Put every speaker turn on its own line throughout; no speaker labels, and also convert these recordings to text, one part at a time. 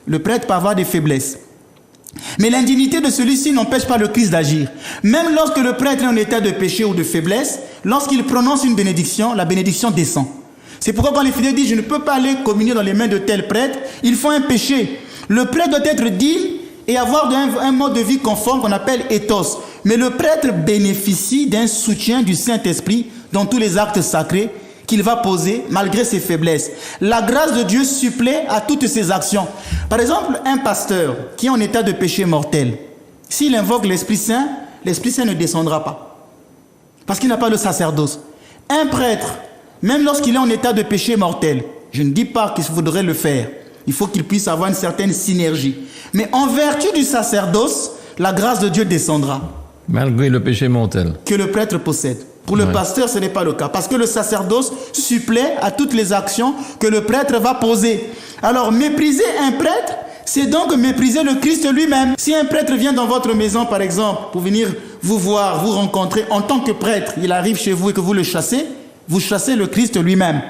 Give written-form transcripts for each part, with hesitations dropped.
Le prêtre peut avoir des faiblesses. Mais l'indignité de celui-ci n'empêche pas le Christ d'agir. Même lorsque le prêtre est en état de péché ou de faiblesse, lorsqu'il prononce une bénédiction, la bénédiction descend. C'est pourquoi quand les fidèles disent « je ne peux pas aller communier dans les mains de tel prêtre », ils font un péché. Le prêtre doit être digne et avoir un mode de vie conforme qu'on appelle ethos. Mais le prêtre bénéficie d'un soutien du Saint-Esprit dans tous les actes sacrés qu'il va poser malgré ses faiblesses. La grâce de Dieu supplée à toutes ses actions. Par exemple, un pasteur qui est en état de péché mortel, s'il invoque l'Esprit Saint ne descendra pas. Parce qu'il n'a pas le sacerdoce. Un prêtre, même lorsqu'il est en état de péché mortel, je ne dis pas qu'il faudrait le faire. Il faut qu'il puisse avoir une certaine synergie. Mais en vertu du sacerdoce, la grâce de Dieu descendra.
Malgré le péché mortel.
Que le prêtre possède. Pour le pasteur, ce n'est pas le cas. Parce que le sacerdoce supplée à toutes les actions que le prêtre va poser. Alors, mépriser un prêtre, c'est donc mépriser le Christ lui-même. Si un prêtre vient dans votre maison, par exemple, pour venir vous voir, vous rencontrer, en tant que prêtre, il arrive chez vous et que vous le chassez, vous chassez le Christ lui-même.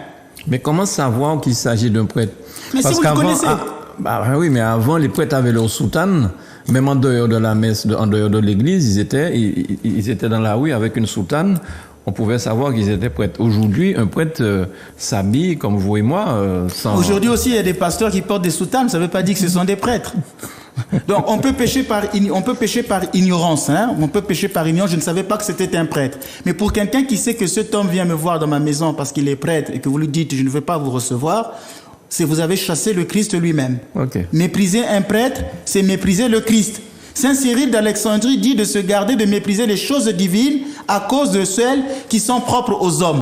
Mais comment savoir qu'il s'agit d'un prêtre?
Mais
parce
si vous le connaissez.
Oui, mais avant, les prêtres avaient leur soutane. Même en dehors de la messe, en dehors de l'église, ils étaient dans la rue avec une soutane. On pouvait savoir qu'ils étaient prêtres. Aujourd'hui, un prêtre s'habille, comme vous et moi, sans...
Aujourd'hui aussi, il y a des pasteurs qui portent des soutanes. Ça ne veut pas dire que ce sont des prêtres. Donc, on peut pécher par ignorance. Hein? On peut pécher par ignorance. Je ne savais pas que c'était un prêtre. Mais pour quelqu'un qui sait que cet homme vient me voir dans ma maison parce qu'il est prêtre et que vous lui dites « je ne veux pas vous recevoir », c'est vous avez chassé le Christ lui-même.
Okay.
Mépriser un prêtre, c'est mépriser le Christ. Saint Cyril d'Alexandrie dit de se garder de mépriser les choses divines à cause de celles qui sont propres aux hommes.